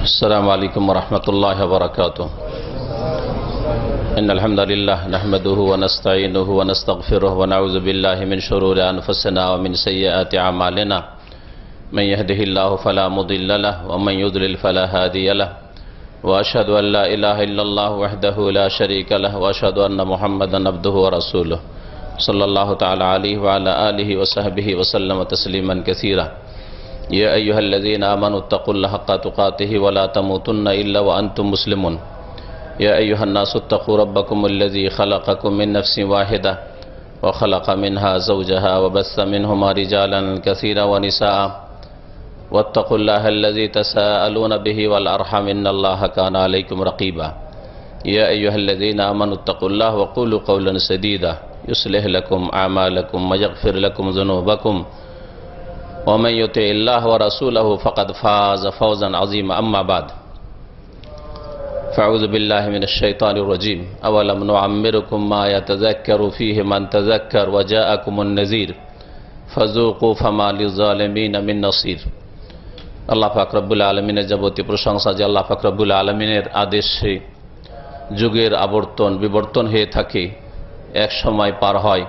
السلام عليكم ورحمة الله وبركاته. إن الحمد لله نحمده ونستعينه ونستغفره ونعوذ بالله من شرور أنفسنا ومن سيئات أعمالنا. من يهده الله فلا مضل له ومن يضلل فلا هادي له. وأشهد أن لا إله إلا الله وحده لا شريك له وأشهد أن محمدا عبده ورسوله صلى الله تعالى عليه وعلى آله وصحبه وسلم تسليما كثيرا. يا أيها الذين آمنوا اتقوا الله حق تقاته ولا تموتن إلا وأنتم مسلمون. يا أيها الناس اتقوا ربكم الذي خلقكم من نفس واحدة وخلق منها زوجها وبث منهما رجالا كثيرا ونساء واتقوا الله الذي تساءلون به والأرحم إن الله كان عليكم رقيبا. يا أيها الذين آمنوا اتقوا الله وقولوا قولا سديدا يصلح لكم أعمالكم ويغفر لكم ذنوبكم ومن يطع الله ورسوله فقد فاز فوزا عظيما. أما بعد فأعوذ بالله من الشيطان الرجيم. أولم نعمركم ما يتذكر فيه من تذكر وجاءكم النذير فذوقوا فما للظالمين من نصير. আল্লাহ পাক রব্বুল আলামিনের যাবতীয় প্রশংসা যে আল্লাহ পাক রব্বুল আলামিনের আদেশে যুগের আবর্তন বিবর্তন হয়ে থাকে, এক সময় পার হয়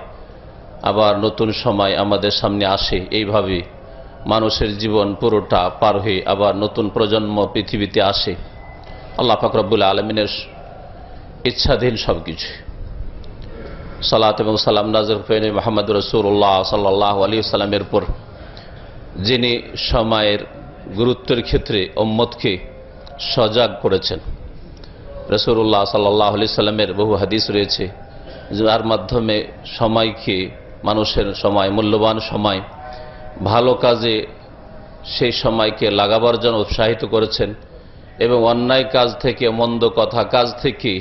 আবার নতুন সময় আমাদের সামনে আসে। এইভাবে মানুষের জীবন পুরোটা পার হয়ে আবার নতুন প্রজন্ম পৃথিবীতে আসে। আল্লাহ পাক রব্বুল আলামিনের ইচ্ছাধীন সবকিছু। সালাত এবং সালাম নাযিল করেন মুহাম্মদ রাসূলুল্লাহ সাল্লাল্লাহু আলাইহি ওয়াসাল্লামের উপর, যিনি সময়ের গুরুত্বের ক্ষেত্রে উম্মতকে সজাগ করেছেন। রাসূলুল্লাহ সাল্লাল্লাহু আলাইহি ওয়াসাল্লামের বহু হাদিস রয়েছে যার মাধ্যমে সময়কে, মানুষের সময়, মূল্যবান সময় ভালো কাজে সেই সময়কে লাগাবার জন্য উৎসাহিত করেছেন এবং অন্যায় কাজ থেকে, মন্দ কথা কাজ থেকে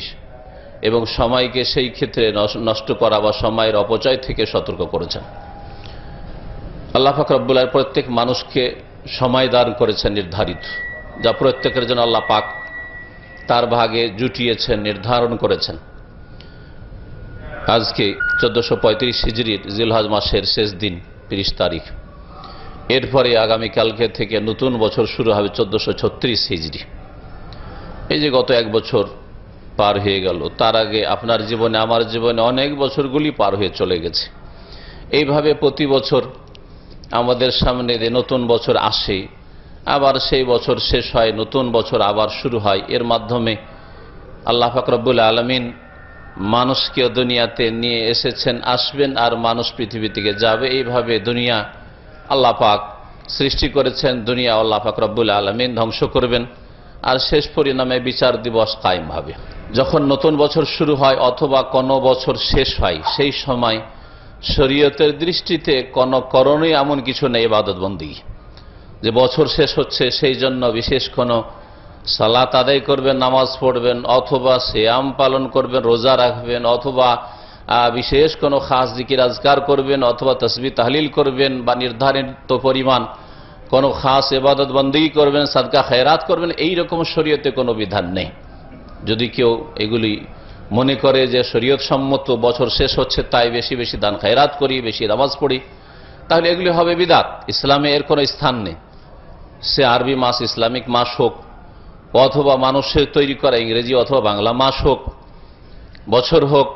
এবং সময়কে সেই ক্ষেত্রে নষ্ট করা বা সময়ের অপচয় থেকে সতর্ক করেছেন। আল্লাহ পাক রব্বুল আলামিন প্রত্যেক মানুষকে সময় দান করেছেন নির্ধারিত, যা প্রত্যেকের জন্য আল্লাহ পাক তার ভাগে জুটিয়েছেন, নির্ধারণ করেছেন। আজকে 1435 হিজরির জিলহজ মাসের শেষ দিন 30 তারিখ। এরপরে আগামীকালকে থেকে নতুন বছর শুরু হবে 1436 হিজরি। এই যে গত এক বছর পার হয়ে গেল, তার আগে আপনার জীবনে, আমার জীবনে অনেক বছরগুলি পার হয়ে চলে গেছে। এইভাবে প্রতি বছর আমাদের সামনে যে নতুন বছর আসে, আবার সেই বছর শেষ হয়, নতুন বছর আবার শুরু হয়। এর মাধ্যমে আল্লাহ পাক রব্বুল আলামিন মানুষকে দুনিয়াতে নিয়ে এসেছেন, আসবেন, আর মানুষ পৃথিবী থেকে যাবে। এইভাবে দুনিয়া আল্লাহ পাক সৃষ্টি করেছেন, দুনিয়া আল্লাহ পাক রব্বুল আলামিন ধ্বংস করবেন, আর শেষ পরিণামে বিচার দিবস কায়েম হবে। যখন নতুন বছর শুরু হয় অথবা কোনো বছর শেষ হয়, সেই সময় শরীয়তের দৃষ্টিতে কোনো করণীয় এমন কিছু নেই ইবাদত বন্দেগী, যে বছর শেষ হচ্ছে সেই জন্য বিশেষ কোনো সালাত আদায় করবেন, নামাজ পড়বেন, অথবা সিয়াম পালন করবেন, রোজা রাখবেন, অথবা বিশেষ কোনো খাস জিকির আজকার করবেন, অথবা তাসবিহ তাহলিল করবেন, বা নির্ধারিত পরিমাণ কোনো খাস ইবাদত বন্দেগী করবেন, সাদকা খায়রাত করবেন। এই রকম শরীয়তে কোনো বিধান নেই। যদি কেউ এগুলি মনে করে যে শরীয়ত সম্মত বছর শেষ হচ্ছে তাই বেশি বেশি দান খায়রাত করি, বেশি নামাজ পড়ি, তাহলে এগুলি হবে বিদআত। ইসলামে এর কোনো স্থান নেই। সে আরবি মাস, ইসলামিক মাস হোক, অথবা মানুষের তৈরি করা ইংরেজি অথবা বাংলা মাস হোক, বছর হোক,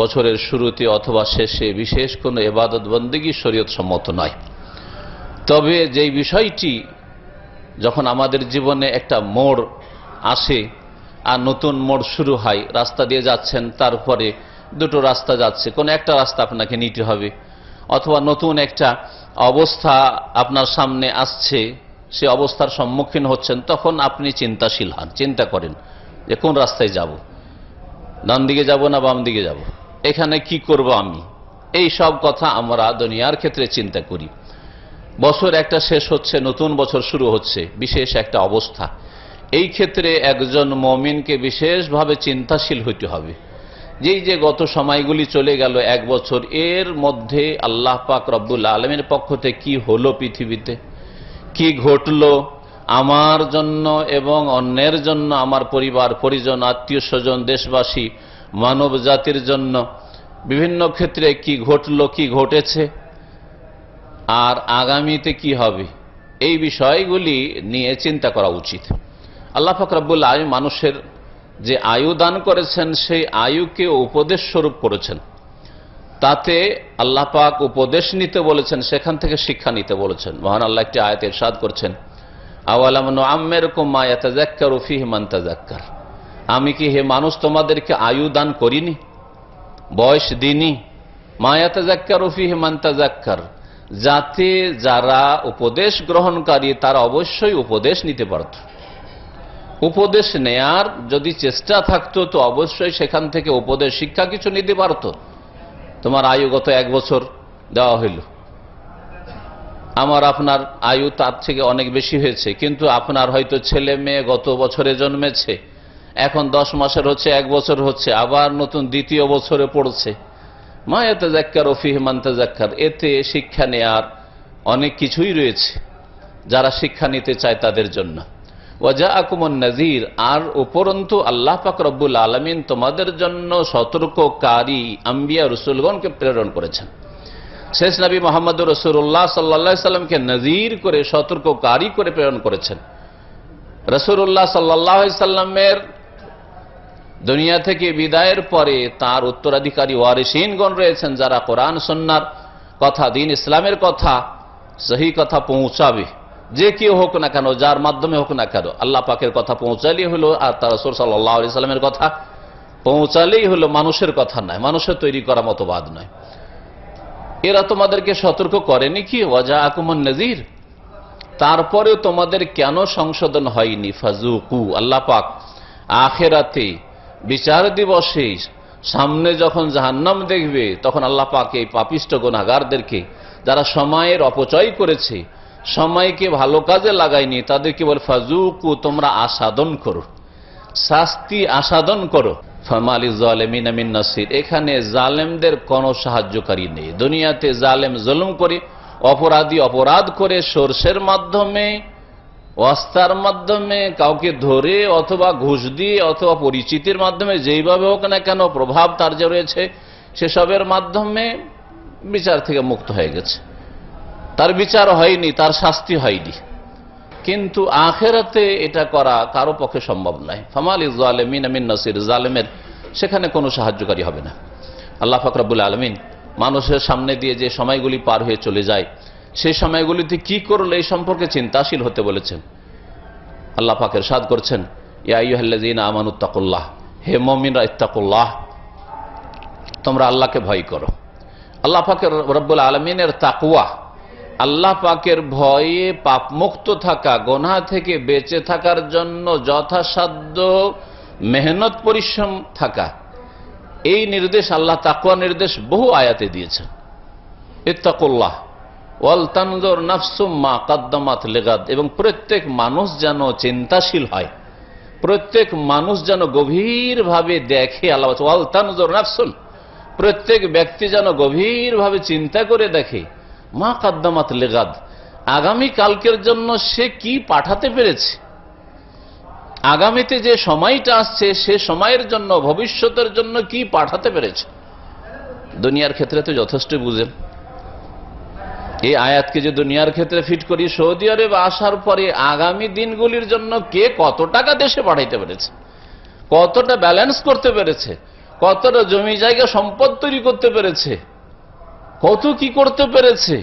বছরের শুরুতে অথবা শেষে বিশেষ কোনো ইবাদত বন্দেগী শরীয়ত সম্মত নয়। তবে যেই বিষয়টি যখন আমাদের জীবনে একটা মোড় আসে আর নতুন মোড় শুরু হয়, রাস্তা দিয়ে যাচ্ছেন, তারপরে দুটো রাস্তা যাচ্ছে, কোন একটা রাস্তা আপনাকে নিতে হবে, অথবা নতুন একটা অবস্থা আপনার সামনে আসছে, সে অবস্থার সম্মুখীন হচ্ছেন, তখন আপনি চিন্তাশীল হন, চিন্তা করেন যে কোন রাস্তায় যাব, ডান দিকে যাব না বাম দিকে যাব, এখানে কি করব আমি। এই সব কথা আমরা দুনিয়ার ক্ষেত্রে চিন্তা করি। বছর একটা শেষ হচ্ছে, নতুন বছর শুরু হচ্ছে, বিশেষ একটা অবস্থা। এই ক্ষেত্রে একজন মুমিনকে বিশেষভাবে চিন্তাশীল হইতে হবে। যেই যে গত সময়গুলি চলে গেল, এক বছর, এর মধ্যে আল্লাহ পাক রব্বুল আলামিনের পক্ষ থেকে কি হলো, পৃথিবীতে কি ঘটলো আমার জন্য এবং অন্যের জন্য, আমার পরিবার পরিজন, আত্মীয় স্বজন, দেশবাসী, মানব জাতির জন্য বিভিন্ন ক্ষেত্রে কি ঘটলো, কি ঘটেছে, আর আগামীতে কি হবে, এই বিষয়গুলি নিয়ে চিন্তা করা উচিত। আল্লাহ পাক রব্বুল আলামিন মানুষের যে আয়ু দান করেছেন সেই আয়ুকে উপদেশ স্বরূপ করেছেন। তাতে আল্লাহ পাক উপদেশ নিতে বলেছেন, সেখান থেকে শিক্ষা নিতে বলেছেন। মহান আল্লাহ একটি আয়াতে ইরশাদ করছেন, আওয়ালাম নুআম্মিরকুম মা ইয়াতাযাক্কারু ফীহি মান তাযাক্কার। আমি কি হে মানুষ তোমাদেরকে আয়ু দান করিনি, বয়স দিনি? মা ইয়াতাযাক্কারু ফীহি মান তাযাক্কার, যাতে যারা উপদেশ গ্রহণকারী তারা অবশ্যই উপদেশ নিতে পারত। উপদেশ নেয়ার যদি চেষ্টা থাকতো তো অবশ্যই সেখান থেকে উপদেশ শিক্ষা কিছু নিতে পারত। তোমার আয়ু গত 1 বছর দেওয়া হইল, আমার আপনার আয়ু তার থেকে অনেক বেশি হয়েছে, কিন্তু আপনার হয়তো ছেলে মেয়ে গত বছরে জন্মেছে, এখন 10 মাসের হচ্ছে, 1 বছর হচ্ছে, আবার নতুন দ্বিতীয় বছরে পড়ছে। মা ইয়াতাযাক্কারু ফীহি মান তাযাক্কার, এতে শিক্ষা নেয়ার অনেক কিছুই রয়েছে যারা শিক্ষা নিতে চায় তাদের জন্য। ওয়াজাআকুমুন নাযীর, আর উপরন্তু আল্লাহ পাক রব্বুল আলামিন তোমাদের জন্য সতর্ককারী আম্বিয়া রাসূলগণকে প্রেরণ করেছেন। শেষ নবী মুহাম্মদুর রাসূলুল্লাহ সাল্লাল্লাহু আলাইহি সাল্লামকে নযীর করে, সতর্ককারী করে প্রেরণ করেছেন। রাসূলুল্লাহ সাল্লাল্লাহু আলাইহি সাল্লামের দুনিয়া থেকে বিদায়ের পরে তার উত্তরাধিকারী ওয়ারিসিনগণ রয়েছেন, যারা কোরআন সুন্নাহর কথা, দ্বীন ইসলামের কথা, সহি কথা পৌঁছাবে। যে কেউ হোক না কেন, যার মাধ্যমে হোক না কেন, আল্লাহ পাকের কথা পৌঁছালেই হলো, আর তার রাসূল সাল্লাল্লাহু আলাইহি সাল্লামের কথা পৌঁছালেই হলো। মানুষের কথা নয়, মানুষের তৈরি করা মতবাদ নয়। এরা তোমাদেরকে সতর্ক করেনি কি? ওয়াজাআকুমুন নাযীর, তারপরেও তোমাদের কেন সংশোধন হয়নি? ফাজুকু, আল্লাহ পাক আখিরাতে বিচার দিবসে সামনে যখন জাহান্নাম দেখবে, তখন আল্লাহ পাক এই পাপিষ্ঠ গুনাহগারদেরকে, যারা সময়ের অপচয় করেছে, সময়কে ভালো কাজে লাগায়নি, তাদেরকে বলে ফাজুকু, তোমরা আস্বাদন করো, শাস্তি আস্বাদন করো। ফামা লিয-যালিমিনা মিন নাসির, এখানে জালেমদের কোনো সাহায্যকারী নেই। দুনিয়াতে জালেম জুলুম করে, অপরাধী অপরাধ করে, সোর্সের মাধ্যমে, ওয়াস্তার মাধ্যমে, কাউকে ধরে অথবা ঘুষ দিয়ে অথবা পরিচিতির মাধ্যমে, যেইভাবে হোক না কেন প্রভাব তার যে রয়েছে, সেসবের মাধ্যমে বিচার থেকে মুক্ত হয়ে গেছে। তার বিচার হয়নি, তার শাস্তি হয়নি। কিন্তু আখিরাতে এটা করা কারো পক্ষে সম্ভব নয়। ফামা লিয-যালিমিনা মিন নাসির, জালেমের সেখানে কোনো সাহায্যকারী হবে না। আল্লাহ পাক রব্বুল আলামিন মানুষের সামনে দিয়ে যে সময়গুলি পার হয়ে চলে যায়, সেই সময়গুলিতে কি করলে এই সম্পর্কে চিন্তাশীল হতে বলেছেন। আল্লাহ পাক ইরশাদ করছেন, ইয়া আইয়ুহাল্লাযীনা আমানুত্তাকুল্লাহ, হে মুমিনরা ইত্তাকুল্লাহ, তোমরা আল্লাহকে ভয় করো। আল্লাহ পাকের রব্বুল আলামিনের তাকওয়া, আল্লাহ পাকের ভয়ে পাপমুক্ত থাকা, গুনাহ থেকে বেঁচে থাকার জন্য যথাসাধ্য মেহনত পরিশ্রম থাকা, এই নির্দেশ আল্লাহ তাকওয়া নির্দেশ বহু আয়াতে দিয়েছেন। ইত্তাকুল্লাহ ওয়াল তানজুর নাফসুম মা কদ্দামাত লিগাদ, এবং প্রত্যেক মানুষ যেন চিন্তাশীল হয়, প্রত্যেক মানুষ যেন গভীরভাবে দেখে। আল্লাহ ওয়াল তানজুর নাফসুন, প্রত্যেক ব্যক্তি যেন গভীরভাবে চিন্তা করে দেখে, মা কদ্দামাত লিগাদ, আগামী কালকের জন্য সে কি পাঠাতে পেরেছে, আগামীতে যে সময়টা আসছে সে সময়ের জন্য, ভবিষ্যতের জন্য কি পাঠাতে পেরেছে। দুনিয়ার ক্ষেত্রে তো যথেষ্ট বুঝেন। এই আয়াতকে যে দুনিয়ার ক্ষেত্রে ফিট করি, সৌদি আরবে আসার পরে আগামী দিনগুলির জন্য কে কত টাকা দেশে পাঠাইতে পেরেছে, কতটা ব্যালেন্স করতে পেরেছে, কতটা জমি জায়গা সম্পদ তৈরি করতে পেরেছে, কত কি করতে পেরেছে,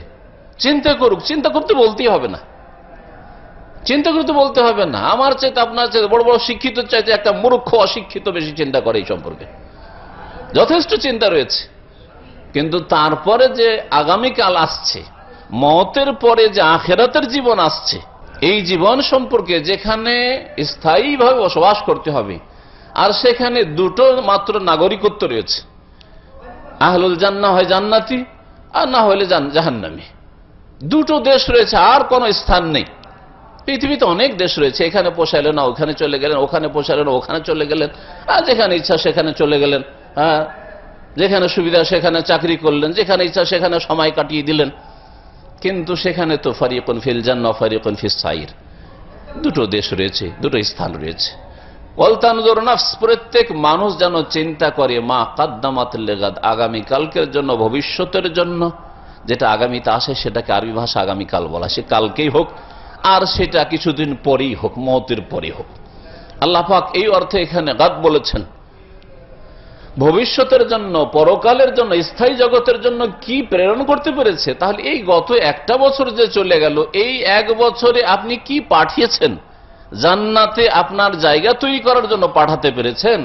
চিন্তা করুক। চিন্তা করতে বলতেই হবে না, চিন্তা করতে বলতে হবে না। আমার চাইতে আপনার চাইতে বড় বড় শিক্ষিত চাইতে একটা মূর্খ অশিক্ষিত বেশি চিন্তা করে এই সম্পর্কে, যথেষ্ট চিন্তা রয়েছে। কিন্তু তারপরে যে আগামীকাল আসছে, মওতের পরে যে আখিরাতের জীবন আসছে, এই জীবন সম্পর্কে, যেখানে স্থায়ীভাবে বসবাস করতে হবে, আর সেখানে দুটো মাত্র নাগরিকত্ব রয়েছে, আহলুল জান্নাহ হয় জান্নাতি, আর না হলে জাহান্নামী। দুটো দেশ রয়েছে, আর কোনো স্থান নেই। পৃথিবীতে অনেক দেশ রয়েছে, এখানে পোষাইলেন না ওখানে চলে গেলেন, ওখানে পোষাইলেন না ওখানে চলে গেলেন, আর যেখানে ইচ্ছা সেখানে চলে গেলেন। হ্যাঁ, যেখানে সুবিধা সেখানে চাকরি করলেন, যেখানে ইচ্ছা সেখানে সময় কাটিয়ে দিলেন। কিন্তু সেখানে তো ফারিকুন ফিল জান্নাহ ফারিকুন ফিস সাইর, দুটো দেশ রয়েছে, দুটো স্থান রয়েছে। ওয়াল তানজুর নাফস, প্রত্যেক মানুষ যেন চিন্তা করে মা কদ্দামাত লিগাদ, আগামী কালকের জন্য, ভবিষ্যতের জন্য। যেটা আগামীতে আসে সেটাকে আরবি ভাষা আগামীকাল বলা, সে কালকেই হোক আর সেটা কিছুদিন পরেই হোক, মওতের পরে হোক। আল্লাহ পাক এই অর্থে এখানে গাদ বলেছেন, ভবিষ্যতের জন্য, পরকালের জন্য, স্থায়ী জগতের জন্য কি প্রেরণ করতে পেরেছে। তাহলে এই গত একটা বছর যে চলে গেল, এই এক বছরে আপনি কি পাঠিয়েছেন? জান্নাতে আপনার জায়গা তৈরি করার জন্য পাঠাতে পেরেছেন,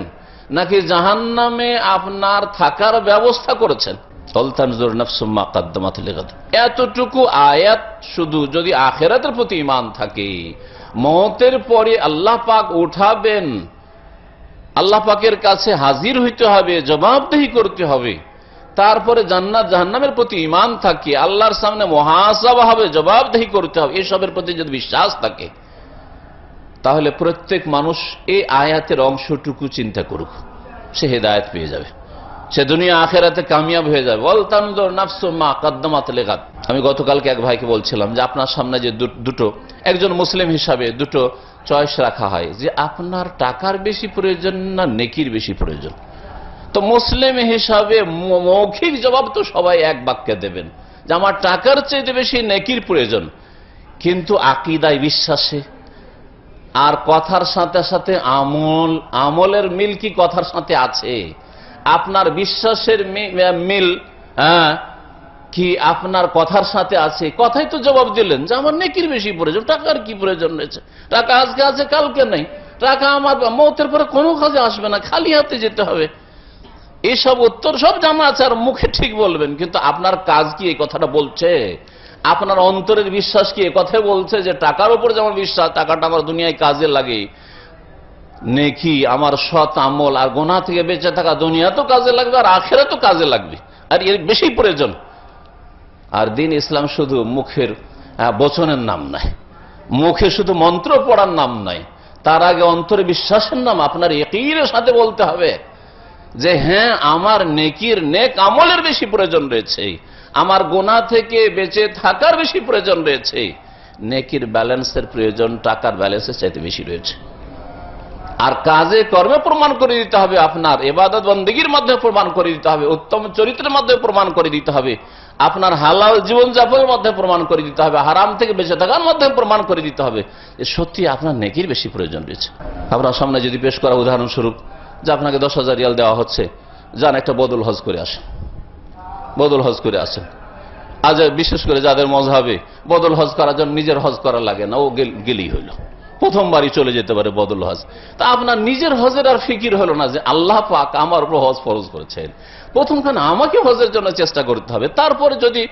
নাকি জাহান্নামে আপনার থাকার ব্যবস্থা করেছেন? এতটুকু আয়াত শুধু যদি আখিরাতের প্রতি ঈমান থাকে, মওতের পরে আল্লাহ পাক উঠাবেন, আল্লাহ পাকের কাছে হাজির হইতে হবে, জবাবদেহি করতে হবে, তারপরে জান্নাত জাহান্নামের প্রতি ঈমান থাকে, আল্লাহর সামনে মুহাসাবা হবে, জবাবদেহি করতে হবে, এসবের প্রতি যদি বিশ্বাস থাকে, তাহলে প্রত্যেক মানুষ এই আয়াতের অংশটুকু চিন্তা করুক, সে হেদায়েত পেয়ে যাবে, সে দুনিয়া আখিরাতে কামিয়াব হয়ে যাবে। ওয়াল তানজুর নাফসু মা কদ্দামাত লিগাদ। আমি গতকালকে এক ভাইকে বলছিলাম যে আপনার সামনে যে দুটো, একজন মুসলিম হিসাবে দুটো চয়েস রাখা হয়, যে আপনার টাকার বেশি প্রয়োজন না নেকির বেশি প্রয়োজন। তো মুসলিম হিসাবে মৌখিক জবাব তো সবাই এক বাক্যে দেবেন যে আমার টাকার চাইতে বেশি নেকির প্রয়োজন, কিন্তু আকীদায়, বিশ্বাসে আর কথার সাথে সাথে আমলের মিল কি কথার সাথে আছে? আপনার বিশ্বাসের মিল কি আপনার কথার সাথে আছে? কথাই তো জবাব দিলেন যে আমার নেকির বেশি প্রয়োজন, টাকার কি প্রয়োজন রয়েছে? টাকা আজকে আছে, কালকে নেই। টাকা আমার মওতের পরে কোনো কাজে আসবে না, খালি হাতে যেতে হবে। এইসব উত্তর সব জানা আছে, আর মুখে ঠিক বলবেন, কিন্তু আপনার কাজ কি এই কথাটা বলছে? আপনার অন্তরের বিশ্বাস কি কথাই বলছে যে টাকার উপর যেমন বিশ্বাস, টাকাটা আমার দুনিয়ায় কাজে লাগে, নেকি আমার সৎ আমল আর গুনাহ থেকে বেঁচে থাকা দুনিয়া তো কাজে লাগবে আর আখিরাত তো কাজে লাগবে, আর এর বেশি প্রয়োজন। আর দিন ইসলাম শুধু মুখের বচনের নাম নাই, মুখে শুধু মন্ত্র পড়ার নাম নাই, তার আগে অন্তরে বিশ্বাসের নাম আপনার ইয়াকিনের সাথে বলতে হবে যে হ্যাঁ, আমার নেকির, নেক আমলের বেশি প্রয়োজন রয়েছে, আমার গুনাহ থেকে বেঁচে থাকার বেশি প্রয়োজন রয়েছে, নেকির ব্যালেন্সের প্রয়োজন টাকার ব্যালেন্সের চাইতে বেশি রয়েছে। আর কাজে কর্মে প্রমাণ করে দিতে হবে, আপনার ইবাদত বন্দেগীর মাধ্যমে প্রমাণ করে দিতে হবে, উত্তম চরিত্রের মাধ্যমে প্রমাণ করে দিতে হবে, আপনার হালাল জীবনযাপনের মাধ্যমে প্রমাণ করে দিতে হবে, হারাম থেকে বেঁচে থাকার মাধ্যমে প্রমাণ করে দিতে হবে যে সত্যি আপনার নেকির বেশি প্রয়োজন রয়েছে। আপনার সামনে যদি পেশ করা উদাহরণস্বরূপ যে আপনাকে 10,000 রিয়াল দেওয়া হচ্ছে, যান একটা বদল হজ করে আসেন, বদল হজ করে আসেন। আজ বিশেষ করে যাদের মজহাবে বদল হজ করার জন্য নিজের হজ করা লাগে না, ও গেলেই হইল, প্রথমবারই চলে যেতে পারে বদল হজ। তা আপনার নিজের হজের আর ফিকির হলো না যে আল্লাহ পাক আমার উপর হজ ফরজ করেছেন, প্রথমখানে আমাকে হজের জন্য চেষ্টা করতে হবে, তারপরে যদি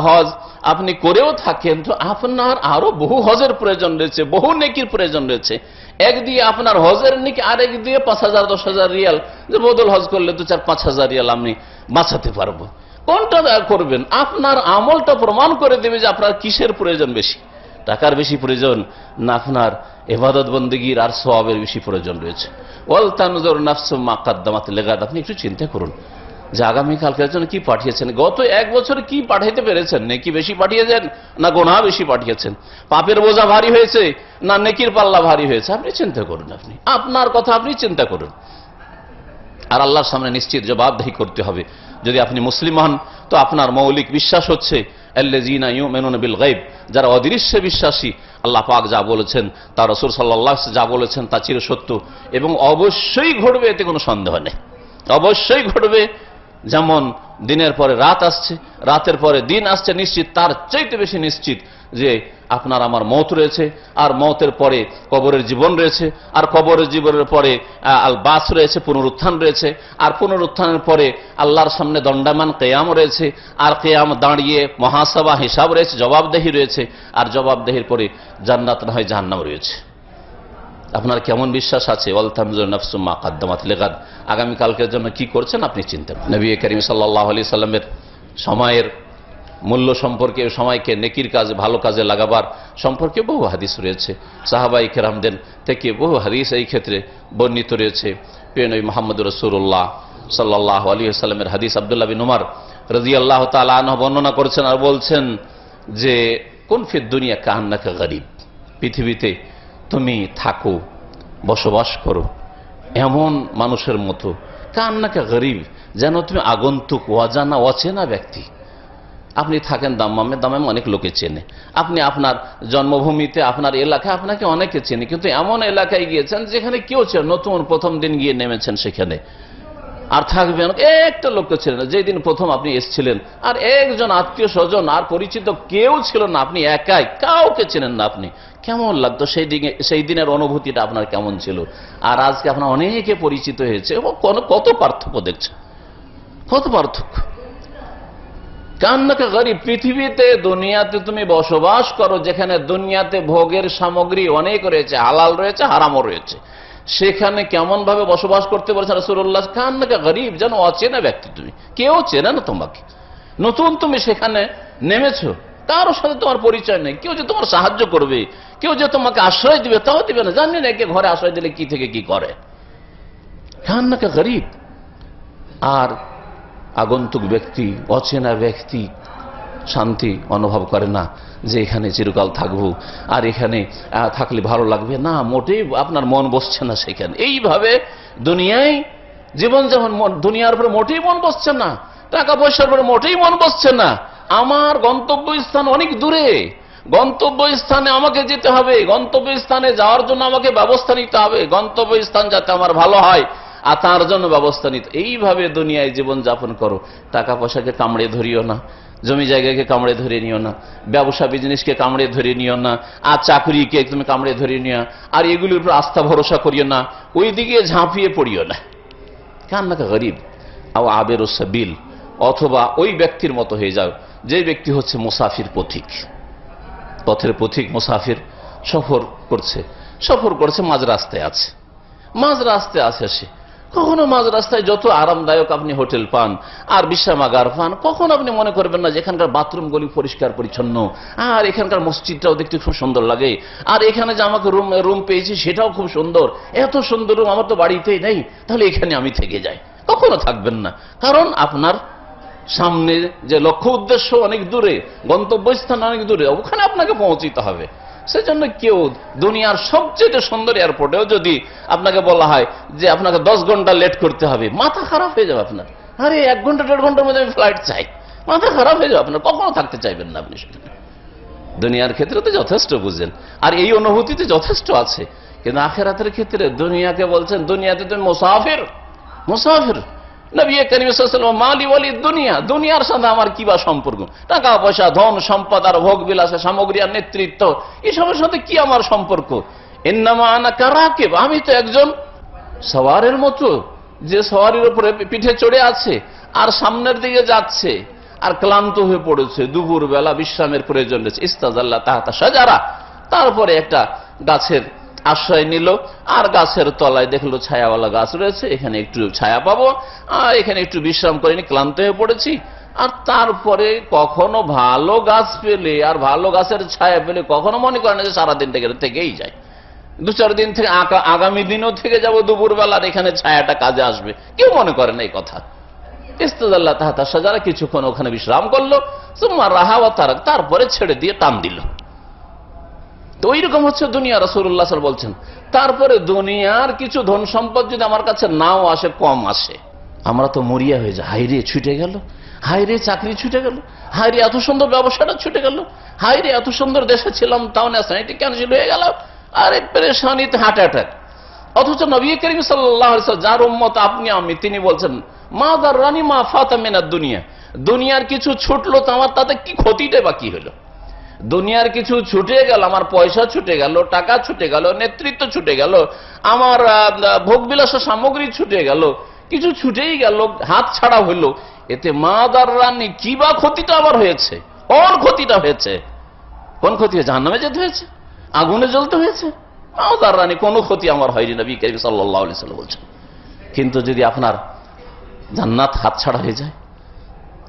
হজ আপনি করেও থাকেন তো আপনার আরো বহু হজের প্রয়োজন রয়েছে, বহু নেকির প্রয়োজন রয়েছে। একদিকে আপনার হজের নেকি, আরেক দিকে 5,000 10,000 রিয়াল, যে বদল হজ করলে 2-4-5,000 রিয়াল আমি বাঁচাতে পারবো। কোনটা করবেন? আপনার আমলটা প্রমাণ করে দেবে যে আপনার কিসের প্রয়োজন বেশি, টাকার বেশি প্রয়োজন না আপনার ইবাদত বন্দেগীর আর সওয়াবের বেশি প্রয়োজন রয়েছে। ওয়াল তানজুর নাফসু মা কদ্দামাত লিগাদ। আপনি একটু চিন্তা করুন যে আগামীকালকের জন্য কি পাঠিয়েছেন, গত এক বছরে কি পাঠাইতে পেরেছেন, নেকি বেশি পাঠিয়েছেন না গুনাহ বেশি পাঠিয়েছেন, পাপের বোঝা ভারী হয়েছে না নেকির পাল্লা ভারী হয়েছে, আপনি চিন্তা করুন, আপনি আপনার কথা আপনি চিন্তা করুন। আর আল্লাহর সামনে নিশ্চিত জবাবদেহি করতে হবে। যদি আপনি মুসলিম হন তো আপনার মৌলিক বিশ্বাস হচ্ছে আল্লাযীনা ইউমিনুনা বিল গায়ব, যারা অদৃশ্যে বিশ্বাসী। আল্লাহ পাক যা বলেছেন, তার রাসূল সাল্লাল্লাহু আলাইহি ওয়াসাল্লাম যা বলেছেন তা চিরসত্য এবং অবশ্যই ঘটবে, এতে কোনো সন্দেহ নেই, অবশ্যই ঘটবে। যেমন দিনের পরে রাত আসছে, রাতের পরে দিন আসছে, নিশ্চিত তার চাইতে বেশি নিশ্চিত যে আপনার আমার মওত রয়েছে, আর মওতের পরে কবরের জীবন রয়েছে, আর কবরের জীবনের পরে আল বাস রয়েছে, পুনরুত্থান রয়েছে, আর পুনরুত্থানের পরে আল্লাহর সামনে দণ্ডায়মান কিয়াম রয়েছে, আর কিয়াম দাঁড়িয়ে মুহাসাবা হিসাব রয়েছে, জবাবদেহি রয়েছে, আর জবাবদেহির পরে জান্নাত না হয় জাহান্নাম রয়েছে। আপনার কেমন বিশ্বাস আছে? ওয়াল তানজুর নাফসু মা কদ্দামাত লিগাদ। আগামীকালকের জন্য কি করছেন আপনি চিন্তা করুন। নবী করিম সাল্লাল্লাহু আলাইহি সাল্লামের সময়ের মূল্য সম্পর্কে, সময়কে নেকির কাজে, ভালো কাজে লাগাবার সম্পর্কে বহু হাদিস রয়েছে, সাহাবায়ে কেরামদের থেকে বহু হাদিস এই ক্ষেত্রে বর্ণিত রয়েছে। প্রিয় নবী মুহাম্মদ রাসূলুল্লাহ সাল্লাল্লাহু আলাইহি ওয়াসাল্লামের হাদিস আব্দুল্লাহ বিন উমর রাদিয়াল্লাহু তাআলা আনহু বর্ণনা করেছেন আর বলছেন যে কুন ফিদ দুনিয়া কান্নাকা গরীব, পৃথিবীতে তুমি থাকো, বসবাস করো এমন মানুষের মতো, কান্নাকা গরীব, যেন তুমি আগন্তুক, অজানা, অচেনা ব্যক্তি। আপনি থাকেন দাম্মামে, দাম্মামে অনেক লোকে চেনে, আপনি আপনার জন্মভূমিতে আপনার এলাকায় আপনাকে অনেকে চেনে, কিন্তু এমন এলাকায় গিয়েছেন যেখানে কেউ চেনে, নতুন প্রথম দিন গিয়ে নেমেছেন সেখানে, আর থাকবেন একটা লোককে ছিলেন না। যেদিন প্রথম আপনি এসেছিলেন আর একজন আত্মীয় স্বজন আর পরিচিত কেউ ছিল না, আপনি একাই, কাউকে চেনেন না, আপনি কেমন লাগতো সেই দিনের অনুভূতিটা আপনার কেমন ছিল? আর আজকে আপনার অনেকে পরিচিত হয়েছে, কত পার্থক্য দেখছেন, কত পার্থক্য। কান্নাকে গরিব, পৃথিবীতে দুনিয়াতে তুমি বসবাস করো যেখানে দুনিয়াতে ভোগের সামগ্রী অনেক রয়েছে, হালাল রয়েছে, হারামও রয়েছে, সেখানে কেমন ভাবে বসবাস করতে বলেছে রাসূলুল্লাহ? কান্নাকে গরিব, যেন অচেনা ব্যক্তি, তুমি কেউ চেনে না তোমাকে, নতুন তুমি সেখানে নেমেছো, কারোর সাথে তোমার পরিচয় নেই, কেউ যে তোমার সাহায্য করবে, কেউ যে তোমাকে আশ্রয় দিবে তাও দিবে না, জানি না কে ঘরে আশ্রয় দিলে কি থেকে কি করে। কান্নাকে গরিব। আর আগন্তুক ব্যক্তি, অচেনা ব্যক্তি শান্তি অনুভব করে না যে এখানে চিরকাল থাকবো আর এখানে থাকলে ভালো লাগবে না, মোটেই আপনার মন বসছে না সেখানে। এইভাবে দুনিয়ায় জীবন যেমন, দুনিয়ার উপরে মোটেই মন বসছে না, টাকা পয়সার উপরে মোটেই মন বসছে না। আমার গন্তব্য স্থান অনেক দূরে, গন্তব্য স্থানে আমাকে যেতে হবে, গন্তব্য স্থানে যাওয়ার জন্য আমাকে ব্যবস্থা নিতে হবে, গন্তব্য স্থান যাতে আমার ভালো হয় আর তার জন্য ব্যবস্থা নিতে। এইভাবে দুনিয়ায় জীবন যাপন করো, টাকা পয়সাকে কামড়ে ধরিও না, জমি জায়গাকে কামড়ে ধরে নিও না, ব্যবসা বিজনেসকে কামড়ে ধরে নিও না, আর চাকরিকে তুমি কামড়ে ধরে নিও, আর এগুলির উপর আস্থা ভরসা করিও না, ওই দিকে ঝাঁপিয়ে পড়িও না। কান্নাকা গরিব আও আবের সাবিল, অথবা ওই ব্যক্তির মতো হয়ে যাও যে ব্যক্তি হচ্ছে মুসাফির, পথিক, পথের পথিক, মুসাফির, সফর করছে, মাঝ রাস্তায় আছে, মাঝ রাস্তায় আছে সে। কখনো মাঝ রাস্তায় যত আরামদায়ক আপনি হোটেল পান আর বিশ্রামাগার পান, কখনো আপনি মনে করবেন না যে এখানকার বাথরুমগুলি পরিষ্কার পরিচ্ছন্ন, আর এখানকার মসজিদটাও দেখতে খুব সুন্দর লাগে, আর এখানে যে আমাকে রুম পেয়েছি সেটাও খুব সুন্দর, এত সুন্দর রুম আমার তো বাড়িতেই নেই, তাহলে এখানে আমি থেকে যাই। কখনো থাকবেন না, কারণ আপনার সামনে যে লক্ষ্য উদ্দেশ্য অনেক দূরে, গন্তব্যস্থান অনেক দূরে, ওখানে আপনাকে পৌঁছিতে হবে। সেজন্য কেউ দুনিয়ার সবচেয়ে সুন্দর এয়ারপোর্টেও যদি আপনাকে বলা হয় যে আপনাকে 10 ঘন্টা লেট করতে হবে, মাথা খারাপ হয়ে যাবে আপনার। আরে 1 ঘন্টা 1.5 ঘন্টার মধ্যে আমি ফ্লাইট চাই, মাথা খারাপ হয়ে যাবে আপনার, কখনো থাকতে চাইবেন না আপনি সেখানে। দুনিয়ার ক্ষেত্রে তো যথেষ্ট বুঝেন, আর এই অনুভূতিতে যথেষ্ট আছে, কিন্তু আখিরাতের ক্ষেত্রে দুনিয়াকে বলছেন দুনিয়াতে তুমি মুসাফির, মুসাফির। নবী করিম সাল্লাল্লাহু আলাইহি ওয়াসাল্লাম মালি ওয়ালি দুনিয়া, দুনিয়ার সাথে আমার কি বা সম্পর্ক? টাকা পয়সা, ধন সম্পদ আর ভোগ বিলাস, সামগ্রী আর নেতৃত্ব, এসবের সাথে কি আমার সম্পর্ক? ইন্নামা আনা কারাকিব, আমি তো একজন সওয়ারের মতো, যে সওয়ারির উপরে পিঠে চড়ে আছে আর সামনের দিকে যাচ্ছে আর ক্লান্ত হয়ে পড়েছে, দুপুর বেলা বিশ্রামের প্রয়োজন রয়েছে। ইস্তাজাল্লা তাহাতা শাজারা, তারপরে একটা গাছের আশ্রয় নিল, আর গাছের তলায় দেখলো ছায়াওয়ালা গাছ রয়েছে, এখানে একটু ছায়া পাবো, আর এখানে একটু বিশ্রাম করিনি, ক্লান্ত হয়ে পড়েছি। আর তারপরে কখনো ভালো গাছ পেলে আর ভালো গাছের ছায়া পেলে কখনো মনে করে না যে সারাদিন থেকেই যায়, 2-4 দিন থেকে আগামী দিনও থেকে যাবো দুপুর বেলার, এখানে ছায়াটা কাজে আসবে, কেউ মনে করে না এই কথা। ইস্তাজাল্লা তাহাতা শাজারা, কিছুক্ষণ ওখানে বিশ্রাম করলো, সুম্মা রাহা ওয়া তারাক, তারপরে ছেড়ে দিয়ে টান দিল। তো ওই রকম হচ্ছে দুনিয়া, রাসূলুল্লাহ সাল্লাল্লাহু আলাইহি ওয়াসাল্লাম বলছেন। তারপরে দুনিয়ার কিছু ধন সম্পদ যদি আমার কাছে নাও আসে, কম আসে, আমরা তো মরিয়া হয়ে যাই, হাইরে ছুটে গেল, হাইরে চাকরি ছুটে গেল, হাইরে এত সুন্দর ব্যবসাটা ছুটে গেল, হাইরে এত সুন্দর দেশে ছিলাম তাও ন্যাশনালিটি ক্যান্সেল হয়ে গেল, আর এক পেরেশানিতে হার্ট অ্যাটাক। অথচ নবী করিম সাল্লাল্লাহু আলাইহি ওয়াসাল্লাম, যার উম্মত আপনি আমি, তিনি বলছেন মা দাররানি মা ফাতা মিনাদ দুনিয়া, দুনিয়ার কিছু ছুটলো তো আমার তাতে কি ক্ষতিটা বা কি হলো? দুনিয়ার কিছু ছুটে গেল, আমার পয়সা ছুটে গেল, টাকা ছুটে গেল, নেতৃত্ব ছুটে গেল, আমার ভোগবিলাস সামগ্রী ছুটে গেল, কিছু ছুটেই গেল, হাত ছাড়া হইল, এতে মা দাররানি কি বা ক্ষতিটা আবার হয়েছে? কোন ক্ষতিটা হয়েছে? কোন ক্ষতি? জাহান্নামে যেতে হয়েছে, আগুনে জ্বলতে হয়েছে? মা দাররানি, কোনো ক্ষতি আমার হয়নি, নবী করিম সাল্লাল্লাহু আলাইহি ওয়াসাল্লাম বলছেন। কিন্তু যদি আপনার জান্নাত হাত ছাড়া হয়ে যায়,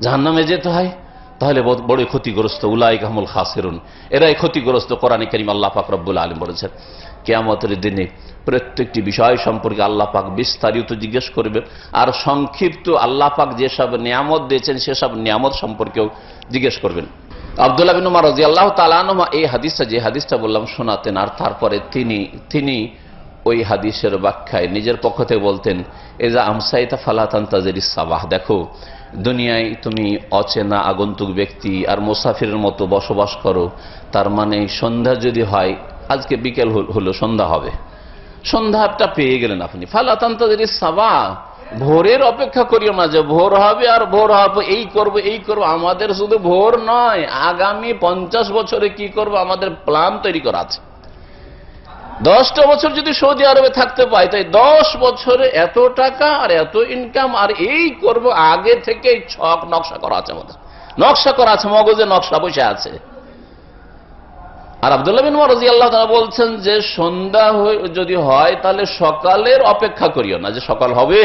জাহান্নামে যেতে হয়, তাহলে বড় ক্ষতিগ্রস্ত। উলাইকা হুমুল খাসিরুন, এরাই ক্ষতিগ্রস্ত। কোরআনে কারীম আল্লাহ পাক রব্বুল আলামিন বলেছেন, কিয়ামতের দিনে প্রত্যেকটি বিষয় সম্পর্কে আল্লাহ পাক বিস্তারিত জিজ্ঞেস করবেন, আর সংক্ষিপ্ত আল্লাহ পাক যেসব নিয়ামত দিয়েছেন সেসব নিয়ামত সম্পর্কেও জিজ্ঞেস করবেন। আব্দুল্লাহ বিন উমর রাদিয়াল্লাহু তাআলা আনহু এই হাদিসটা, যে হাদিসটা বললাম, শোনাতেন, আর তারপরে তিনি ওই হাদিসের ব্যাখ্যায় নিজের পক্ষ থেকে বলতেন, এজা আমসাইতা ফালা তানতাজিরিস সাবাহ, দেখো দুনিয়ায় তুমি অচেনা আগন্তুক ব্যক্তি আর মুসাফিরের মতো বসবাস করো, তার মানে সন্ধ্যা যদি হয়, আজকে বিকেল হলো, সন্ধ্যা হবে, সন্ধ্যাটা পেয়ে গেলেন আপনি, ফালা তান্তাযিরিস সাবা, ভোরের অপেক্ষা করিও না যে ভোর হবে আর ভোর হবে এই করব এই করব। আমাদের শুধু ভোর নয়, আগামী 50 বছরে কি করব আমাদের প্ল্যান তৈরি করা আছে। 10টা বছর যদি সৌদি আরবে থাকতে পাই, তাই 10 বছরে এত টাকা আর এত ইনকাম আর এই করব, আগে থেকে ছক নকশা করা আছে, আমাদের নকশা করা আছে, মগজে নকশা বসে আছে। আর আব্দুল্লাহ বিন ওমর রাদিয়াল্লাহু তাআলা বলছেন যে সন্ধ্যা যদি হয় তাহলে সকালের অপেক্ষা করিও না যে সকাল হবে,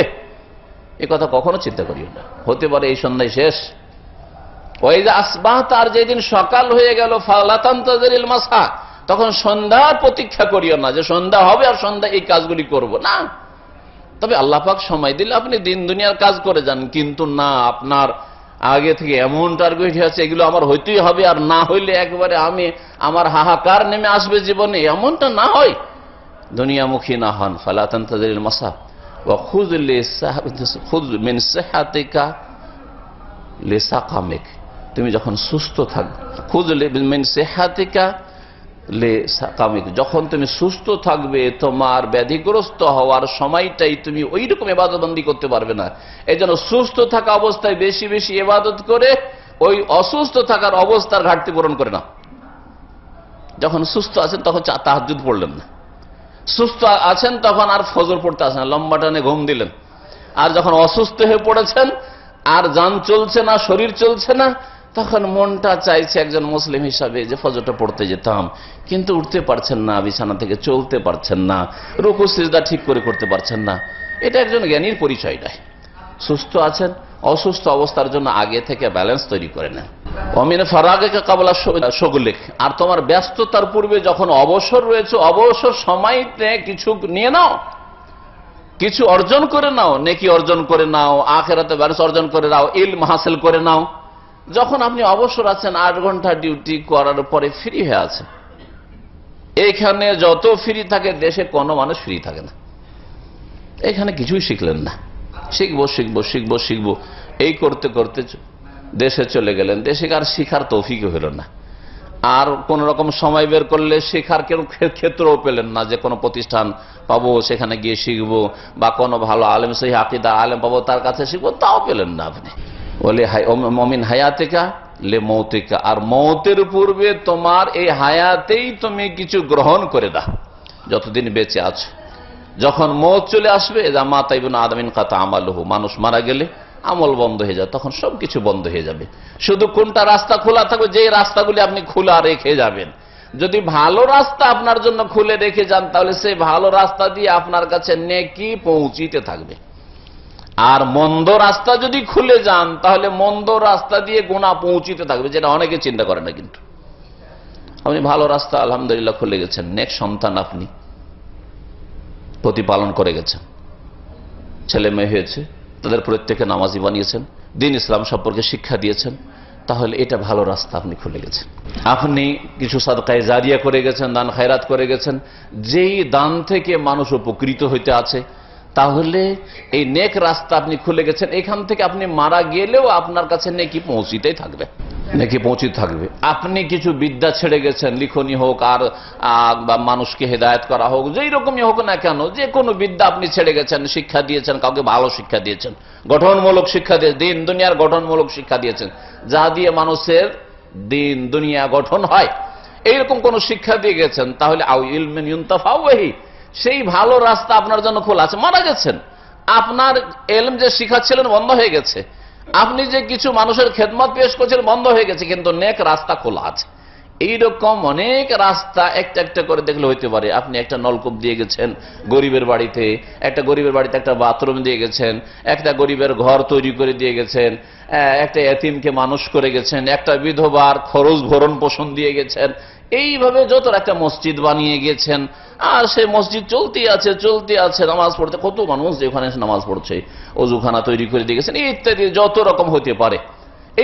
এ কথা কখনো চিন্তা করিও না, হতে পারে এই সন্ধ্যায় শেষ। ওই যে আসবাহ, তার যেদিন সকাল হয়ে গেল, ফালা তান্তাযিরিল মাসা, তখন সন্ধ্যার প্রতীক্ষা করিও না যে সন্ধ্যা হবে আর সন্ধ্যা এই কাজগুলি করব না। তবে আল্লাহ পাক সময় দিলে আপনি দিন দুনিয়ার কাজ করে যান, কিন্তু না আপনার আগে থেকে এমন টার্গেট আছে এগুলো আমার হইতেই হবে, আর না হইলে একবারে আমার হাহাকার নেমে আসবে জীবনে, এমনটা না হয়, দুনিয়ামুখী না হন। ফালা তান্তাযিরিল মাসা ওয়া খুয মিন সিহহাতিকা লিসাকামিক, তুমি যখন সুস্থ থাকবে, খুয মিন সিহহাতিকা লিসাকামিক, যখন তুমি সুস্থ থাকবে তোমার ব্যাধিগ্রস্ত হওয়ার সময়টাই তুমি ওই রকম ইবাদতবন্দি করতে পারবে না। এই জন্য সুস্থ থাকা অবস্থায় বেশি বেশি ইবাদত করে ওই অসুস্থ থাকার অবস্থার ঘাটতি পূরণ করে না। যখন সুস্থ আছেন তখন তাহাজ্জুদ পড়লেন না, সুস্থ আছেন তখন আর ফজর পড়তে আসেন না, লম্বা টানে ঘুম দিলেন। আর যখন অসুস্থ হয়ে পড়েছেন আর জান চলছে না, শরীর চলছে না, তখন মনটা চাইছে একজন মুসলিম হিসাবে যে ফজরটা পড়তে যেতাম, কিন্তু উঠতে পারছেন না, বিছানা থেকে চলতে পারছেন না, রুকু সিজদা ঠিক করে করতে পারছেন না। এটা একজন জ্ঞানীর পরিচয় নয়। সুস্থ আছেন, অসুস্থ অবস্থার জন্য আগে থেকে ব্যালেন্স তৈরি করে নেন। অমিন ফারাগিকা ক্বাবলা শুগলিক, আর তোমার ব্যস্ততার পূর্বে যখন অবসর রয়েছে, অবসর সময়তে কিছু নিয়ে নাও, কিছু অর্জন করে নাও, নেকি অর্জন করে নাও, আখিরাতে ব্যালেন্স অর্জন করে নাও, ইলম হাসিল করে নাও। যখন আপনি অবসর আছেন, 8 ঘন্টা ডিউটি করার পরে ফ্রি হয়ে আছেন, এখানে যত ফ্রি থাকে দেশে কোনো মানুষ ফ্রি থাকে না। এখানে কিছুই শিখলেন না, শিখবো শিখবো শিখবো শিখবো এই করতে করতে দেশে চলে গেলেন, দেশে আর শিখার তৌফিক হইল না। আর কোন রকম সময় বের করলে শেখার কেউ ক্ষেত্রও পেলেন না, যে কোনো প্রতিষ্ঠান পাবো সেখানে গিয়ে শিখবো, বা কোনো ভালো আলেম সহি আকীদা আলেম পাবো তার কাছে শিখবো, তাও পেলেন না আপনি। বলে মুমিন হায়াতিকা লে মৌতিকা, আর মৌতের পূর্বে তোমার এই হায়াতেই তুমি কিছু গ্রহণ করে দাও যতদিন বেঁচে আছো। যখন মৌত চলে আসবে, মাতা ইবনে আদম ইনকাতা আমালুহু, মানুষ মারা গেলে আমল বন্ধ হয়ে যায়, তখন সবকিছু বন্ধ হয়ে যাবে। শুধু কোনটা রাস্তা খোলা থাকবে, যে রাস্তাগুলি আপনি খোলা রেখে যাবেন। যদি ভালো রাস্তা আপনার জন্য খুলে রেখে যান, তাহলে সেই ভালো রাস্তা দিয়ে আপনার কাছে নেকি পৌঁছিতে থাকবে। আর মন্দ রাস্তা যদি খুলে যান, তাহলে মন্দ রাস্তা দিয়ে গুনাহ পৌঁছিতে থাকবে, যেটা অনেকে চিন্তা করে না। কিন্তু আপনি ভালো রাস্তা আলহামদুলিল্লাহ খুলে গেছেন, নেক সন্তান আপনি প্রতিপালন করে গেছেন, ছেলে মেয়ে হয়েছে, তাদের প্রত্যেকে নামাজি বানিয়েছেন, দ্বীন ইসলাম সম্পর্কে শিক্ষা দিয়েছেন, তাহলে এটা ভালো রাস্তা আপনি খুলে গেছেন। আপনি কিছু সাদকায়ে জারিয়া করে গেছেন, দান খায়রাত করে গেছেন, যেই দান থেকে মানুষ উপকৃত হইতে আছে, তাহলে এই নেক রাস্তা আপনি খুলে গেছেন। এখান থেকে আপনি মারা গেলেও আপনার কাছে নেকি পৌঁছিতেই থাকবে, নেকি পৌঁছিতে থাকবে। আপনি কিছু বিদ্যা ছেড়ে গেছেন, লিখনি হোক আর বা মানুষকে হেদায়েত করা হোক, যেই রকমই হোক না কেন, যে কোনো বিদ্যা আপনি ছেড়ে গেছেন, শিক্ষা দিয়েছেন, কাউকে ভালো শিক্ষা দিয়েছেন, গঠনমূলক শিক্ষা দিয়েছেন, দিন দুনিয়ার গঠনমূলক শিক্ষা দিয়েছেন, যা দিয়ে মানুষের দিন দুনিয়া গঠন হয়, এইরকম কোন শিক্ষা দিয়ে গেছেন, তাহলে আও ইলমিন ইউনতাফাউ বিহি, সেই ভালো রাস্তা আপনার জন্য খোলা আছে। মারা গেছেন, আপনার এলম যে শিখাচ্ছিলেন বন্ধ হয়ে গেছে, আপনি যে কিছু মানুষের খেদমত পেশ করছেন বন্ধ হয়ে গেছে, কিন্তু নেক রাস্তা খোলা আছে। এইরকম অনেক রাস্তা একটা একটা করে দেখলে হইতে পারে। আপনি একটা নলকূপ দিয়ে গেছেন গরিবের বাড়িতে, একটা গরিবের বাড়িতে একটা বাথরুম দিয়ে গেছেন, একটা গরিবের ঘর তৈরি করে দিয়ে গেছেন, একটা এতিমকে মানুষ করে গেছেন, একটা বিধবার খরচ ভরণ পোষণ দিয়ে গেছেন, এইভাবে যত একটা মসজিদ বানিয়ে গেছেন। আর সেই মসজিদ চলতে আছে, নামাজ পড়তে কত মানুষ যেখানে নামাজ পড়ছে, অজুখানা তৈরি করে দিয়ে গেছেন, ইত্যাদি যত রকম হতে পারে।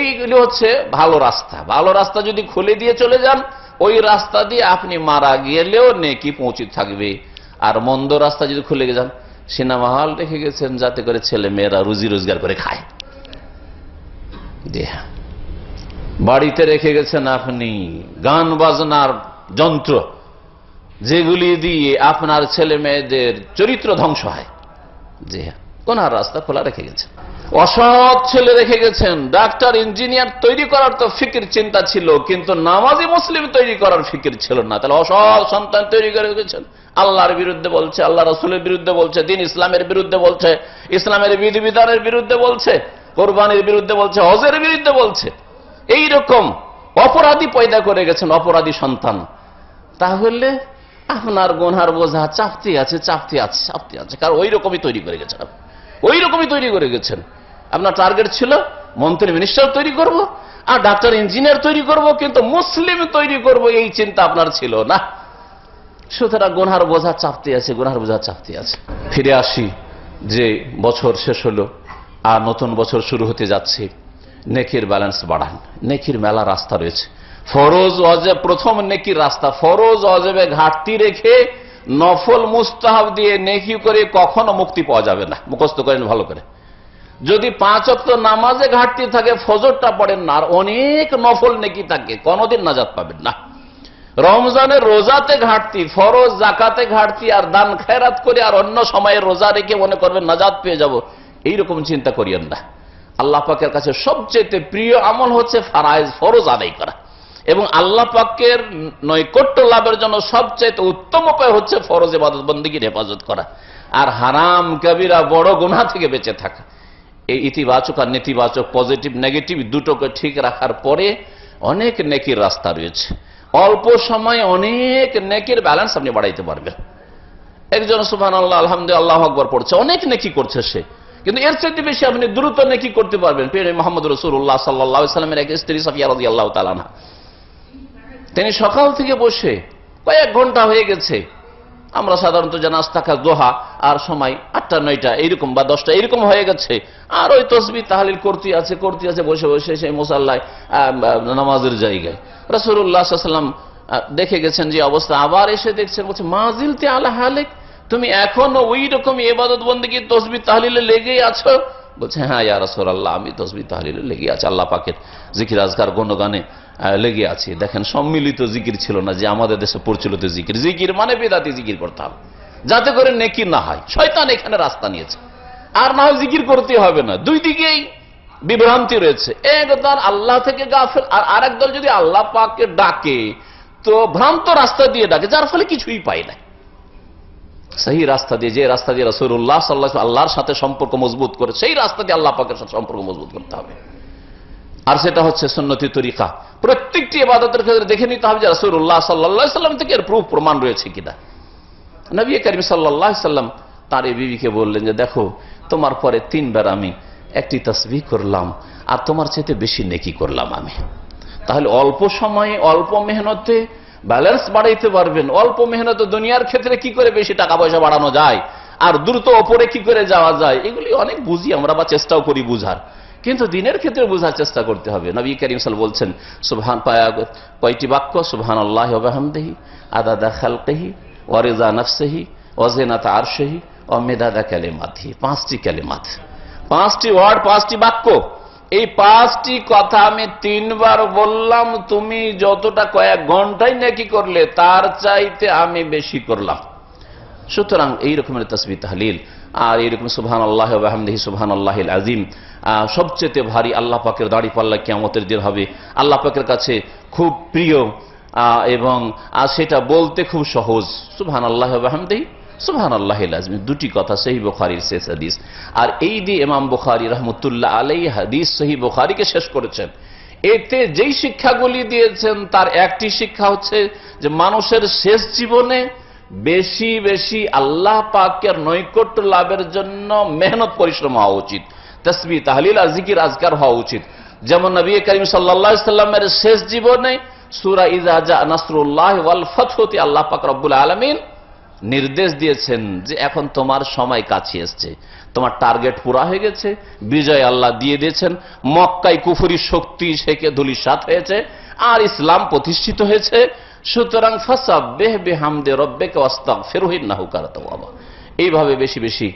এইগুলি হচ্ছে ভালো রাস্তা। ভালো রাস্তা যদি খুলে দিয়ে চলে যান, ওই রাস্তা দিয়ে আপনি মারা গেলেও নেকি পৌঁছে থাকবে। আর মন্দ রাস্তা যদি খুলে যান, সিনেমা হল রেখে গেছেন যাতে করে ছেলে মেয়েরা রুজি রোজগার করে খায়, জি হ্যাঁ, বাড়িতে রেখে গেছেন আপনি গান বাজনার যন্ত্র, যেগুলি দিয়ে আপনার ছেলে মেয়েদের চরিত্র ধ্বংস হয়। জি হ্যাঁ, গুনার রাস্তা খোলা রেখে গেছেন। অসৎ ছেলে রেখে গেছেন, ডাক্তার ইঞ্জিনিয়ার তৈরি করার তো ফিকির চিন্তা ছিল, কিন্তু নামাজি মুসলিম তৈরি করার ফিকির ছিল না। তাহলে অসৎ সন্তান তৈরি করে গেছেন, আল্লাহর বিরুদ্ধে বলছে, আল্লাহ রাসূলের বিরুদ্ধে বলছে, দিন ইসলামের বিরুদ্ধে বলছে, ইসলামের বিধিবিধানের বিরুদ্ধে বলছে, কোরবানির বিরুদ্ধে বলছে, হজের বিরুদ্ধে বলছে। এইরকম অপরাধী পয়দা করে গেছেন, অপরাধী সন্তান। তাহলে আপনার গুনহার বোঝা চাপতে আছে, চাপতে আছে, চাপতে আছে, কারণ ওই রকমই তৈরি করে গেছেন, ওই রকমই তৈরি করে গেছেন। আপনার টার্গেট ছিল মন্ত্রী মিনিস্টার তৈরি করব আর ডাক্তার ইঞ্জিনিয়ার তৈরি করব, কিন্তু মুসলিম তৈরি করব, এই চিন্তা আপনার ছিল না। সুতরাং গুনহার বোঝা চাপতে আছে, গুনহার বোঝা চাপতে আছে। ফিরে আসি, যে বছর শেষ হলো আর নতুন বছর শুরু হতে যাচ্ছে, নেকির ব্যালেন্স বাড়ান। নেকির মেলা রাস্তা রয়েছে। ফরজ ওয়াজিব, প্রথম নেকির রাস্তা, ফরজ ওয়াজিবে ঘাটতি রেখে নফল মুস্তাহাব দিয়ে নেকি করে কখনো মুক্তি পাওয়া যাবে না। মুখস্থ করেন ভালো করে। যদি 5 ওয়াক্ত নামাজে ঘাটতি থাকে, ফজরটা পড়েন না, আর অনেক নফল নেকি থাকে, কোনদিন নাজাত পাবেন না। রমজানের রোজাতে ঘাটতি, ফরজ জাকাতে ঘাটতি, আর দান খেরাত করে আর অন্য সময়ে রোজা রেখে মনে করবেন নাজাত পেয়ে যাব, এইরকম চিন্তা করিয়েন না। আল্লাহ পাকের কাছে সবচেয়ে প্রিয় আমল হচ্ছে ফারাইজ, ফরজ আদায় করা, এবং আল্লাহ পাকের নৈকট্য লাভের জন্য সবচেয়ে উত্তম উপায় হচ্ছে ফরজ ইবাদত বন্দেগীর হেফাজত করা, আর হারাম কবিরা বড় গুনাহ থেকে বেঁচে থাকা। এই ইতিবাচক আর নেতিবাচক, পজিটিভ নেগেটিভ দুটোকে ঠিক রাখার পরে অনেক নেকির রাস্তা রয়েছে। অল্প সময়ে অনেক নেকির ব্যালেন্স আপনি বাড়াইতে পারবেন। একজন সুবহানাল্লাহ আলহামদুলিল্লাহ আল্লাহু আকবার পড়ছে, অনেক নেকি করছে সে, কিন্তু এর চাইতে বেশি আপনি দ্রুত নেকি করতে পারবেন। প্রিয় মুহাম্মদ রাসূলুল্লাহ সাল্লাল্লাহু আলাইহি ওয়াসাল্লামের এক স্ত্রী সাফিয়া রাদিয়াল্লাহু তাআলা আনহা, তিনি সকাল থেকে বসে কয়েক ঘন্টা হয়ে গেছে, আমরা সাধারণত যে নাস্তা খা দোহা আর সময় 8টা 9টা এইরকম বা 10টা এইরকম হয়ে গেছে, আর ওই তসবিহ তাহলিল করতে আছে বসে বসে সেই মুসাল্লায় নামাজের জায়গায়। রাসূলুল্লাহ সাল্লাল্লাহু আলাইহি ওয়াসাল্লাম দেখে গেছেন যে অবস্থা, আবার এসে দেখছেন, বলছে মাজিলতি আলা হালিক, তুমি এখনো ওই রকম ইবাদত বন্দেগী তসবিহ তাহলিলে লেগেই আছো? বলছে হ্যাঁ ইয়া রাসূলুল্লাহ, আমি তসবিহ তাহলিলে লেগে আছি, আল্লাহ পাকের জিকির আজকার গুণগানে লেগে আছি। দেখেন, সম্মিলিত জিকির ছিল না যে আমাদের দেশে প্রচলিত জিকির। জিকির মানে বেদাতি জিকির করতাম, যাতে করে নেকি না হয়। শয়তান এখানে রাস্তা নিয়েছে, আর না হয় জিকির করতে হবে না। দুই দিকেই বিভ্রান্তি রয়েছে। এক দল আল্লাহ থেকে গাফেল, আর আরেক দল যদি আল্লাহ পাককে ডাকে তো ভ্রান্ত রাস্তা দিয়ে ডাকে, যার ফলে কিছুই পায় না। সেই রাস্তা দিয়ে, যে রাস্তা দিয়ে রাসূলুল্লাহ সাল্লাল্লাহু আলাইহি ওয়াসাল্লাম আল্লাহর সাথে সম্পর্ক মজবুত করে, সেই রাস্তা দিয়ে আল্লাহ পাকের সাথে সম্পর্ক মজবুত করতে হবে। আর সেটা হচ্ছে সুন্নতি তরিকা। প্রত্যেকটি ইবাদতের ক্ষেত্রে দেখে নিতে হবে যে রাসূলুল্লাহ সাল্লাল্লাহু আলাইহি ওয়াসাল্লাম থেকে এর প্রুফ প্রমাণ রয়েছে কিনা। নবী করিম সাল্লাল্লাহু আলাইহি ওয়াসাল্লাম তার এই বিবিকে বললেন যে দেখো, তোমার পরে 3 বার আমি একটি তাসবিহ করলাম, আর তোমার চাইতে বেশি নেকি করলাম আমি। তাহলে অল্প সময়ে অল্প মেহনতে ব্যালেন্স বাড়াইতে পারবেন। অল্প মেহনতে দুনিয়ার ক্ষেত্রে কি করে বেশি টাকা পয়সা বাড়ানো যায়, আর দ্রুত ওপরে কি করে যাওয়া যায়, এগুলি অনেক বুঝি আমরা বা চেষ্টাও করি বুঝার, কিন্তু দিনের ক্ষেত্রে বোঝার চেষ্টা করতে হবে। নবী করিম সাল্লাল্লাহু বলছেন, সুবহান কয়টি বাক্য? সুবহানাল্লাহি ওয়া বিহামদিহি আদাদা খালকিহি ওয়া রিজা নাফসিহি ওয়া জিনাতা আরশিহি ওয়া মিদাদা কালিমাতিহি। 5টি কালিমাত, 5টি ওয়ার্ড, 5টি বাক্য। এই 5টি কথা আমি 3 বার বললাম, তুমি যতটা কয়েক ঘন্টায় নেকি করলে তার চাইতে আমি বেশি করলাম। সুতরাং এই রকমের তাসবিহ তাহলিল আর এইরকম সুবহানাল্লাহি ওয়া বিহামদিহি সুবহানাল্লাহিল আযীম সবচেয়ে ভারী আল্লাহ পাকের দাড়ি পাল্লা কিয়ামতের দিন হবে, আল্লাহ পাকের কাছে খুব প্রিয়, এবং সেটা বলতে খুব সহজ। সুবহানাল্লাহি ওয়া বিহামদিহি সুবহানাল্লাহিল আযীম, 2টি কথা সহিহ বুখারীর শেষ হাদিস। আর এই দিয়ে ইমাম বুখারী রাহমাতুল্লাহ আলাইহি হাদিস সহিহ বুখারীকে শেষ করেছেন। এতে যেই শিক্ষাগুলি দিয়েছেন তার একটি শিক্ষা হচ্ছে যে মানুষের শেষ জীবনে বেশি বেশি আল্লাহ পাকের নৈকট্য লাভের জন্য মেহনত পরিশ্রম হওয়া উচিত, তাসবিহ তাহলিল আর জিকির আজকার হওয়া উচিত। যেমন নবী করিম সাল্লাল্লাহু আলাইহি ওয়াসাল্লামের শেষ জীবনে সূরা ইযা জা নাসরুল্লাহ ওয়াল ফাতহুতে আল্লাহ পাক রব্বুল আলামিন নির্দেশ দিয়েছেন যে এখন তোমার সময় কাছে এসছে, তোমার টার্গেট পুরা হয়ে গেছে, বিজয় আল্লাহ দিয়ে দিয়েছেন, মক্কায় কুফরি শক্তি সেকে ধূলিসাৎ হয়েছে, আর ইসলাম প্রতিষ্ঠিত হয়েছে। সুতরাং ফাসাব্বিহ বিহামদি রাব্বিকা ওয়াস্তাগফিরহু ইন্নাহু কানা তাওয়াবা। এইভাবে বেশি বেশি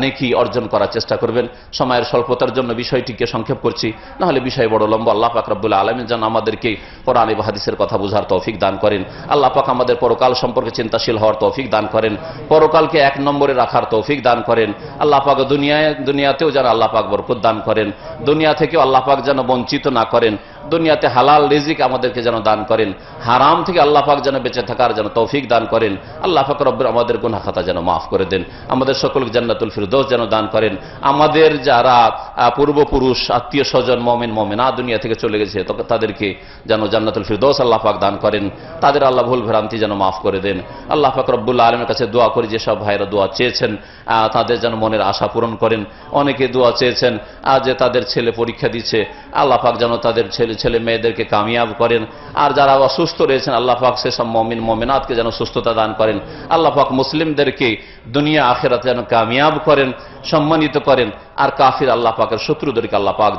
নেকি অর্জন করার চেষ্টা করবেন। সময়ের স্বল্পতার জন্য বিষয়টিকে সংক্ষেপ করছি, না হলে বিষয় বড় লম্বা। আল্লাহ পাক রব্বুল আলামিন যেন আমাদেরকে কোরআন এবং হাদিসের কথা বুঝার তৌফিক দান করেন। আল্লাহ পাক আমাদের পরকাল সম্পর্কে চিন্তাশীল হওয়ার তৌফিক দান করেন, পরকালকে এক নম্বরে রাখার তৌফিক দান করেন। আল্লাহ পাক দুনিয়াতেও যেন আল্লাহ পাক বরকত দান করেন, দুনিয়া থেকেও আল্লাহ পাক যেন বঞ্চিত না করেন, দুনিয়াতে হালাল রিজিক আমাদেরকে যেন দান করেন, হারাম থেকে আল্লাহ পাক যেন বেঁচে থাকার যেন তৌফিক দান করেন। আল্লাহ পাক রব্বুল আমাদের গুনাহ খাতা যেন মাফ করে দেন, আমাদের সকলকে জান্নাতুল ফিরদৌস যেন দান করেন। আমাদের যারা পূর্বপুরুষ আত্মীয় স্বজন মুমিন মুমিনা দুনিয়া থেকে চলে গেছে তাদেরকে যেন জান্নাতুল ফিরদৌস আল্লাহ পাক দান করেন, তাদের আল্লাহ ভুল ভ্রান্তি যেন মাফ করে দেন। আল্লাহ পাক রব্বুল আলামিনের কাছে দোয়া করি যেসব ভাইরা দোয়া চেয়েছেন তাদের যেন মনের আশা পূরণ করেন। অনেকে দোয়া চেয়েছেন যে তাদের ছেলে পরীক্ষা দিচ্ছে, আল্লাহ পাক যেন তাদের ছেলে মেয়েদেরকে কামিয়াব করেন। আর যারা অসুস্থ রয়েছেন আল্লাহ পাক সেসব মুমিন মুমিনাতকে যেন সুস্থতা দান করেন। আল্লাহ পাক মুসলিমদেরকে দুনিয়া আখিরাতে যেন কামিয়াব করেন, সম্মানিত করেন। আর কাফির আল্লাহ পাকের শত্রুদেরকে আল্লাহ পাক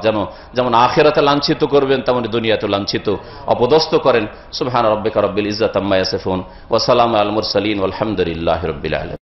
যেমন আখিরাতে লাঞ্ছিত করবেন তেমনি দুনিয়াতে লাঞ্ছিত অপদস্থ করেন। সুবহান রাব্বিকা রাব্বিল ইজ্জাতি আম্মা ইয়াসিফুন ওয়া সালামুন আলাল মুরসালিন ওয়ালহামদুলিল্লাহি রাব্বিল আলামিন।